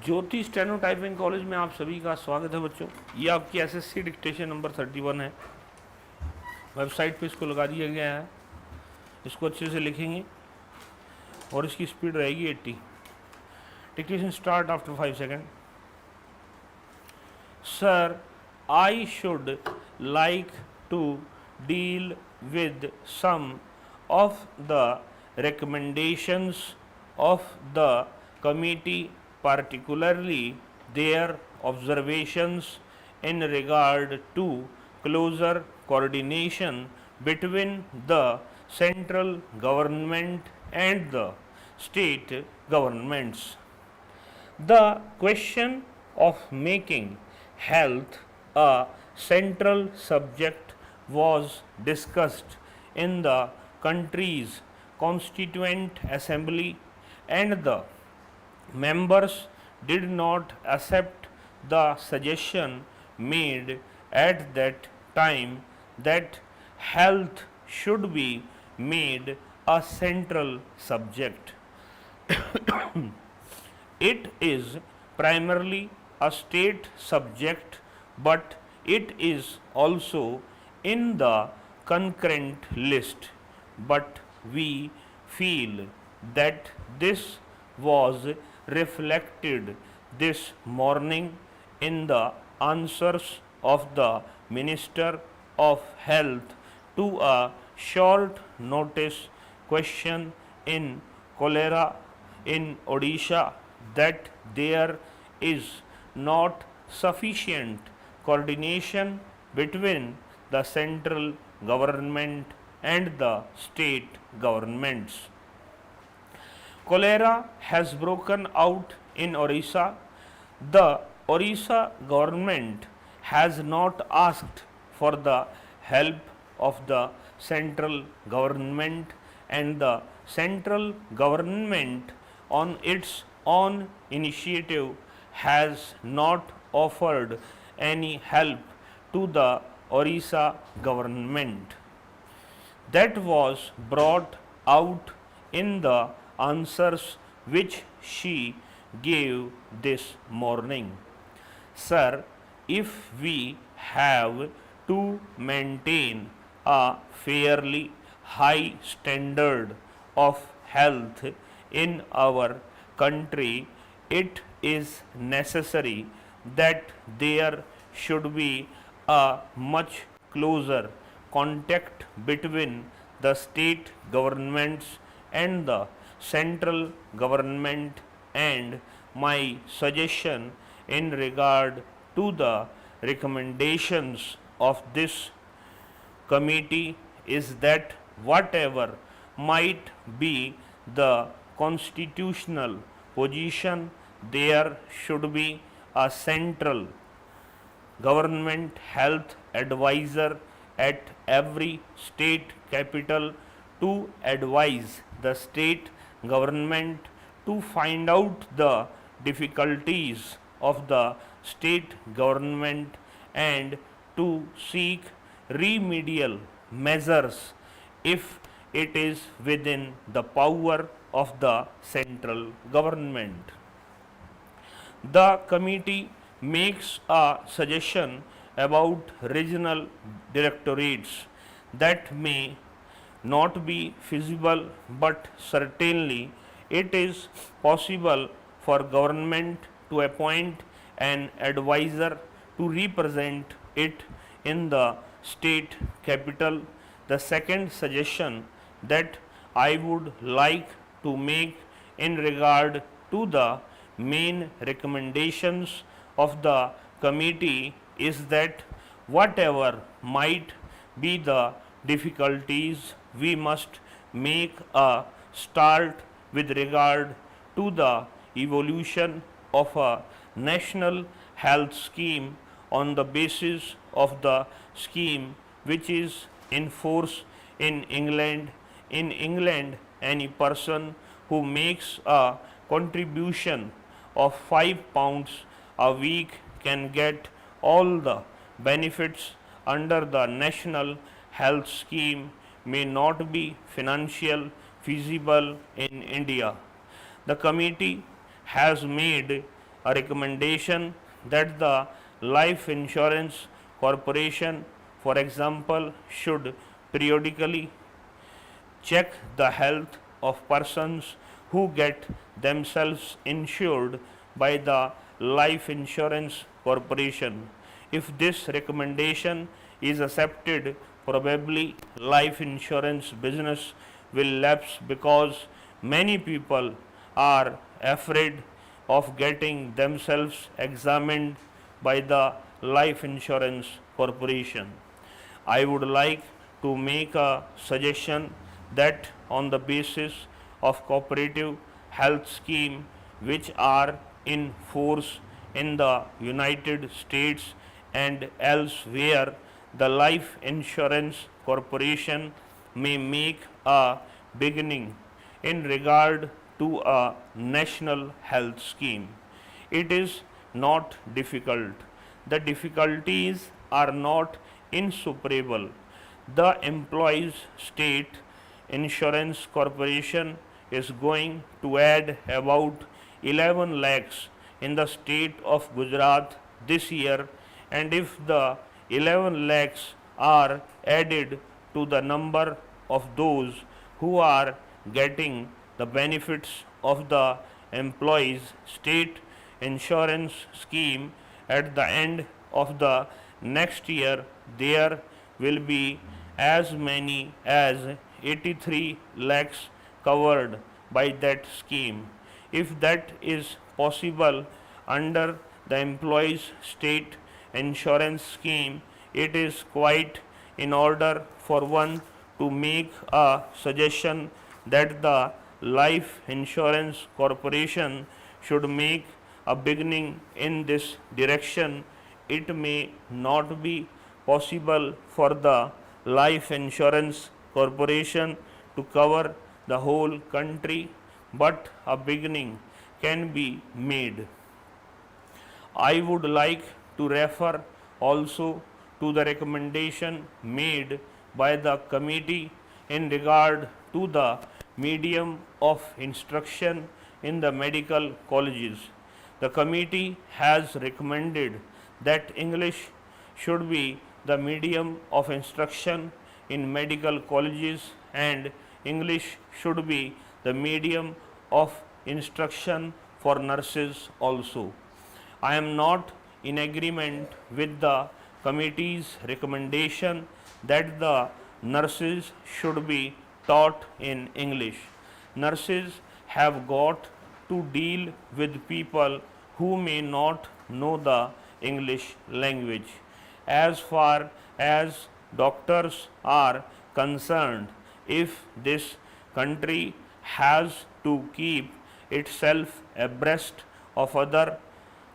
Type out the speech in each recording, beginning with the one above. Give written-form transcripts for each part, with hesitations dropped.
ज्योति steno typing college में आप सभी का स्वागत है बच्चों। ये आपकी एसएससी डिक्टेशन नंबर 31 है। वेबसाइट पे इसको लगा दिया गया है। इसको अच्छे से लिखेंगे और इसकी स्पीड रहेगी 80। Dictation start after 5 second. Sir, I should like to deal with some of the recommendations of the committee, particularly their observations in regard to closer coordination between the central government and the state governments. The question of making health a central subject was discussed in the country's constituent assembly, and the members did not accept the suggestion made at that time that health should be made a central subject. It is primarily a state subject, but it is also in the concurrent list. But we feel that this was reflected this morning in the answers of the Minister of Health to a short notice question in cholera in Odisha, that there is not sufficient coordination between the central government and the state governments. Cholera has broken out in Orissa. The Orissa government has not asked for the help of the central government, and the central government on its own initiative has not offered any help to the Orissa government. That was brought out in the answers which she gave this morning. Sir, if we have to maintain a fairly high standard of health in our country, it is necessary that there should be a much closer contact between the state governments and the central government, and my suggestion in regard to the recommendations of this committee is that whatever might be the constitutional position, there should be a central government health advisor at every state capital to advise the state government to find out the difficulties of the state government and to seek remedial measures if it is within the power of the central government. The committee makes a suggestion about regional directorates that may not be feasible, but certainly it is possible for government to appoint an advisor to represent it in the state capital. The second suggestion that I would like to make in regard to the main recommendations of the committee is that whatever might be the difficulties, we must make a start with regard to the evolution of a national health scheme on the basis of the scheme which is in force in England. In England, any person who makes a contribution of £5 a week can get all the benefits under the national health scheme. May not be financial feasible in India. The committee has made a recommendation that the life insurance corporation, for example, should periodically check the health of persons who get themselves insured by the life insurance corporation. If this recommendation is accepted, probably life insurance business will lapse because many people are afraid of getting themselves examined by the life insurance corporation. I would like to make a suggestion that on the basis of cooperative health scheme which are in force in the United States and elsewhere, the life insurance corporation may make a beginning in regard to a national health scheme. It is not difficult. The difficulties are not insuperable. The employees state insurance corporation is going to add about 11 lakhs in the state of Gujarat this year, and if the 11 lakhs are added to the number of those who are getting the benefits of the employees state insurance scheme, at the end of the next year there will be as many as 83 lakhs covered by that scheme. If that is possible under the employees state insurance scheme, it is quite in order for one to make a suggestion that the life insurance corporation should make a beginning in this direction. It may not be possible for the life insurance corporation to cover the whole country, but a beginning can be made. I would like to refer also to the recommendation made by the committee in regard to the medium of instruction in the medical colleges. The committee has recommended that English should be the medium of instruction in medical colleges and English should be the medium of instruction for nurses also. I am not in agreement with the committee's recommendation that the nurses should be taught in English. Nurses have got to deal with people who may not know the English language. As far as doctors are concerned, if this country has to keep itself abreast of other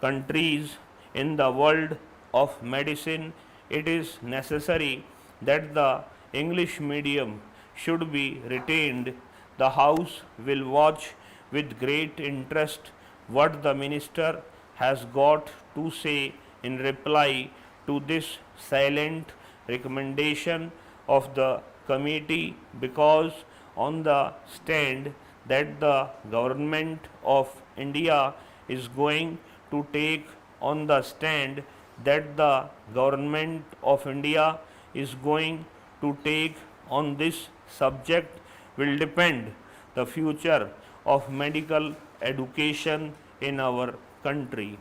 countries in the world of medicine, it is necessary that the English medium should be retained. The House will watch with great interest what the Minister has got to say in reply to this silent recommendation of the committee, because on the stand that the government of India is going to take, on the stand that the government of India is going to take on this subject will depend the future of medical education in our country.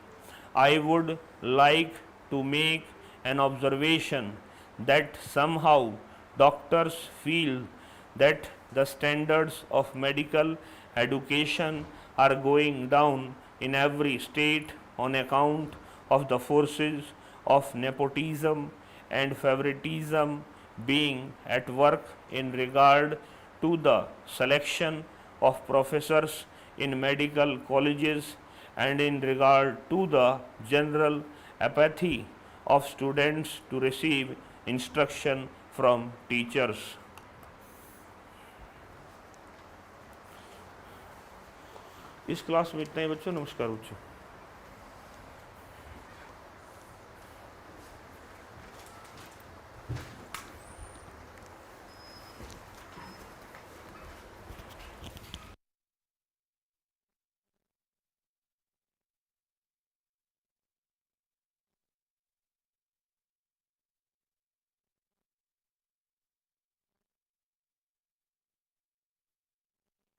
I would like to make an observation that somehow doctors feel that the standards of medical education are going down in every state on account of the forces of nepotism and favoritism being at work in regard to the selection of professors in medical colleges and in regard to the general apathy of students to receive instruction from teachers. इस class में इतना ही बच्चों, नमस्कार बच्चों।